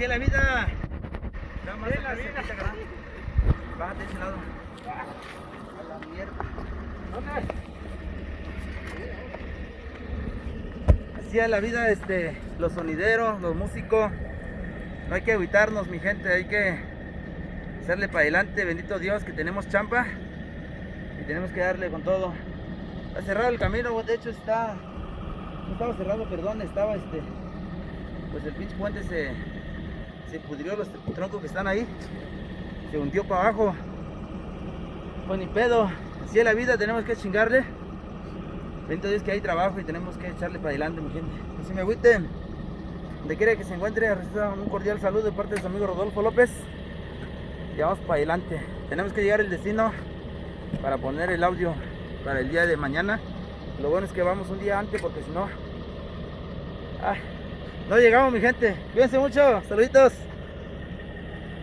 Así es la vida. Nada más Es la vida. Bájate de ese lado. A la mierda. ¿Dónde? Así es la vida, los sonideros, los músicos. No hay que agüitarnos, mi gente, hay que hacerle para adelante. Bendito Dios que tenemos champa y tenemos que darle con todo. Está cerrado el camino, de hecho no estaba cerrado, perdón, estaba pues el pinche puente se pudrió, los troncos que están ahí, se hundió para abajo. Pues ni pedo, así es la vida, tenemos que chingarle. Bendito Dios que hay trabajo y tenemos que echarle para adelante, mi gente. No se me agüiten, donde quiera que se encuentre, reciba un cordial saludo de parte de su amigo Rodolfo López. Y vamos para adelante, tenemos que llegar al destino para poner el audio para el día de mañana. Lo bueno es que vamos un día antes porque si no, no llegamos, mi gente. Cuídense mucho, saluditos.